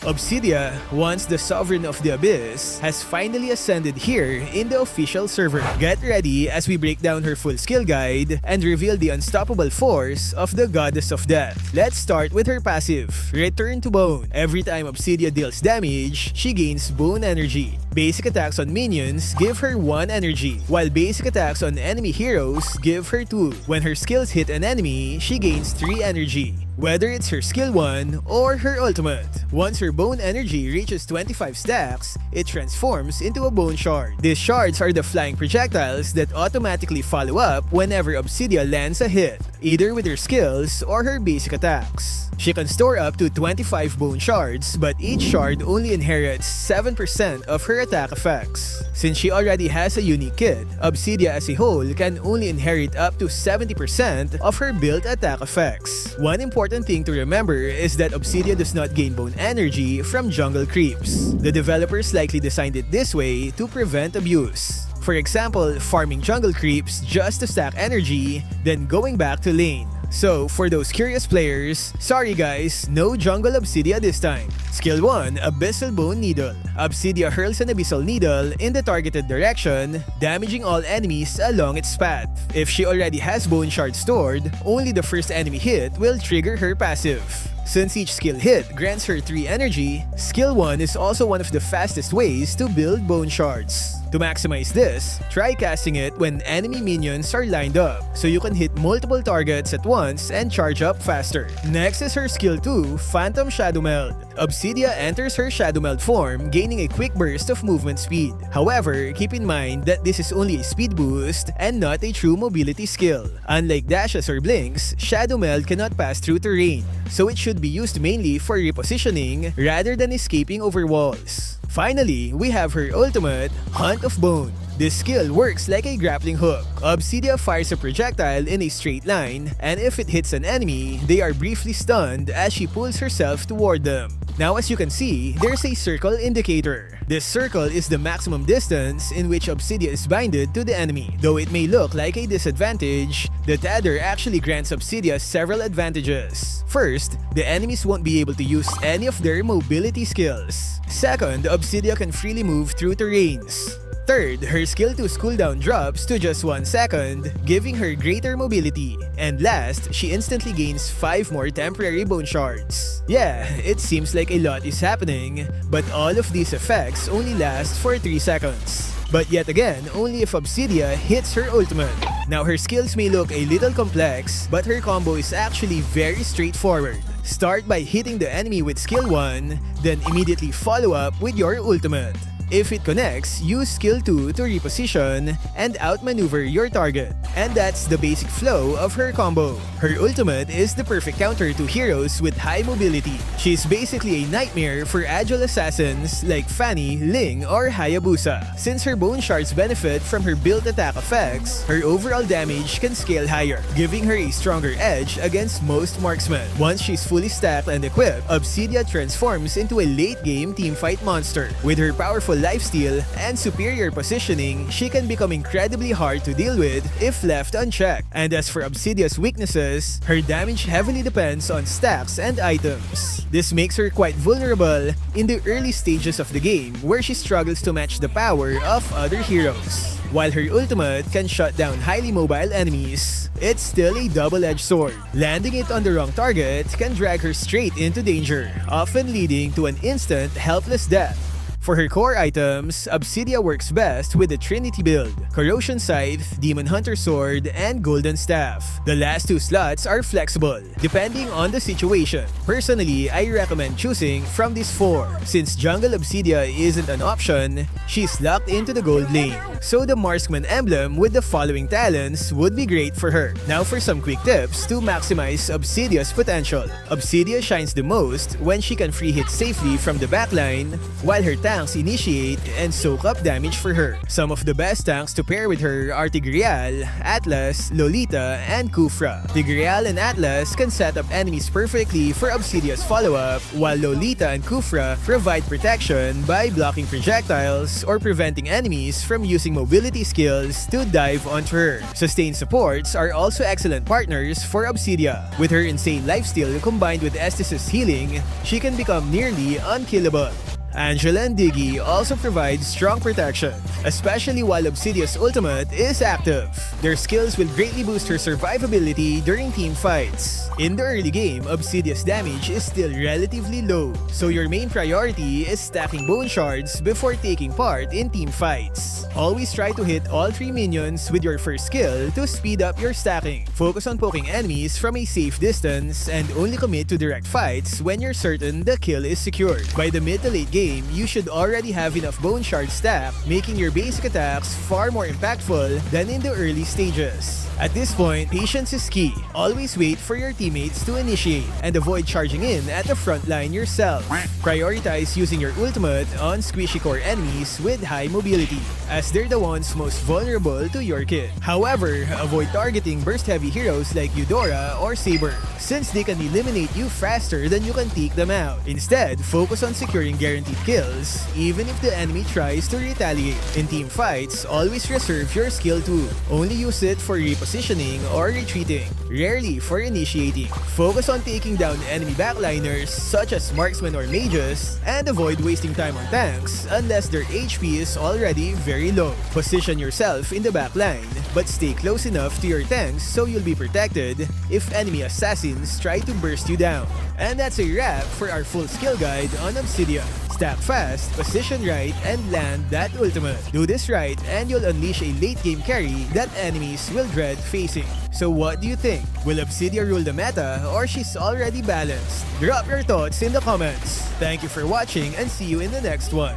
Obsidia, once the Sovereign of the Abyss, has finally ascended here in the official server. Get ready as we break down her full skill guide and reveal the unstoppable force of the Goddess of Death. Let's start with her passive, Return to Bone. Every time Obsidia deals damage, she gains bone energy. Basic attacks on minions give her 1 energy, while basic attacks on enemy heroes give her 2. When her skills hit an enemy, she gains 3 energy, whether it's her skill 1 or her ultimate. Once her bone energy reaches 25 stacks, it transforms into a bone shard. These shards are the flying projectiles that automatically follow up whenever Obsidia lands a hit, either with her skills or her basic attacks. She can store up to 25 bone shards, but each shard only inherits 7% of her attack effects. Since she already has a unique kit, Obsidia as a whole can only inherit up to 70% of her built attack effects. One important thing to remember is that Obsidia does not gain bone energy from jungle creeps. The developers likely designed it this way to prevent abuse. For example, farming jungle creeps just to stack energy, then going back to lane. So, for those curious players, sorry guys, no jungle Obsidia this time. Skill 1, Abyssal Bone Needle. Obsidia hurls an Abyssal Needle in the targeted direction, damaging all enemies along its path. If she already has bone shards stored, only the first enemy hit will trigger her passive. Since each skill hit grants her 3 energy, Skill 1 is also one of the fastest ways to build bone shards. To maximize this, try casting it when enemy minions are lined up, so you can hit multiple targets at once and charge up faster. Next is her Skill 2, Phantom Shadow Mel. Obsidia enters her Shadow Mel form, gaining a quick burst of movement speed. However, keep in mind that this is only a speed boost and not a true mobility skill. Unlike dashes or blinks, Shadow Mel cannot pass through terrain, so it should be used mainly for repositioning rather than escaping over walls. Finally, we have her ultimate, Hunt of Bone. This skill works like a grappling hook. Obsidia fires a projectile in a straight line, and if it hits an enemy, they are briefly stunned as she pulls herself toward them. Now as you can see, there's a circle indicator. This circle is the maximum distance in which Obsidia is binded to the enemy. Though it may look like a disadvantage, the tether actually grants Obsidia several advantages. First, the enemies won't be able to use any of their mobility skills. Second, Obsidia can freely move through terrains. Third, her skill 2's cooldown drops to just 1 second, giving her greater mobility. And last, she instantly gains 5 more temporary bone shards. Yeah, it seems like a lot is happening, but all of these effects only last for 3 seconds. But yet again, only if Obsidia hits her ultimate. Now her skills may look a little complex, but her combo is actually very straightforward. Start by hitting the enemy with skill 1, then immediately follow up with your ultimate. If it connects, use skill 2 to reposition and outmaneuver your target. And that's the basic flow of her combo. Her ultimate is the perfect counter to heroes with high mobility. She's basically a nightmare for agile assassins like Fanny, Ling, or Hayabusa. Since her bone shards benefit from her built attack effects, her overall damage can scale higher, giving her a stronger edge against most marksmen. Once she's fully stacked and equipped, Obsidia transforms into a late-game teamfight monster. With her powerful lifesteal and superior positioning, she can become incredibly hard to deal with if left unchecked. And as for Obsidia's weaknesses, her damage heavily depends on stacks and items. This makes her quite vulnerable in the early stages of the game, where she struggles to match the power of other heroes. While her ultimate can shut down highly mobile enemies, it's still a double-edged sword. Landing it on the wrong target can drag her straight into danger, often leading to an instant helpless death. For her core items, Obsidia works best with the Trinity build, Corrosion Scythe, Demon Hunter Sword, and Golden Staff. The last 2 slots are flexible, depending on the situation. Personally, I recommend choosing from these 4. Since Jungle Obsidia isn't an option, she's locked into the gold lane. So the Marksman emblem with the following talents would be great for her. Now for some quick tips to maximize Obsidia's potential. Obsidia shines the most when she can free hit safely from the backline, while her talents tanks initiate and soak up damage for her. Some of the best tanks to pair with her are Tigreal, Atlas, Lolita, and Kufra. Tigreal and Atlas can set up enemies perfectly for Obsidia's follow-up, while Lolita and Kufra provide protection by blocking projectiles or preventing enemies from using mobility skills to dive onto her. Sustained supports are also excellent partners for Obsidia. With her insane lifesteal combined with Estes' healing, she can become nearly unkillable. Angela and Diggy also provide strong protection, especially while Obsidia's ultimate is active. Their skills will greatly boost her survivability during team fights. In the early game, Obsidia's damage is still relatively low, so your main priority is stacking bone shards before taking part in team fights. Always try to hit all 3 minions with your first skill to speed up your stacking. Focus on poking enemies from a safe distance and only commit to direct fights when you're certain the kill is secured. By the mid to late game, you should already have enough bone shard stacked, making your basic attacks far more impactful than in the early stages. At this point, patience is key. Always wait for your teammates to initiate and avoid charging in at the front line yourself. Prioritize using your ultimate on squishy core enemies with high mobility, as they're the ones most vulnerable to your kit. However, avoid targeting burst-heavy heroes like Eudora or Saber, since they can eliminate you faster than you can take them out. Instead, focus on securing guaranteed kills, even if the enemy tries to retaliate. In team fights, always reserve your skill too. Only use it for repositioning or retreating, rarely for initiating. Focus on taking down enemy backliners such as Marksman or Mages, and avoid wasting time on tanks unless their HP is already very low. Position yourself in the backline, but stay close enough to your tanks so you'll be protected if enemy assassins try to burst you down. And that's a wrap for our full skill guide on Obsidia. Stack fast, position right, and land that ultimate. Do this right and you'll unleash a late game carry that enemies will dread facing. So what do you think? Will Obsidia rule the meta or she's already balanced? Drop your thoughts in the comments. Thank you for watching and see you in the next one.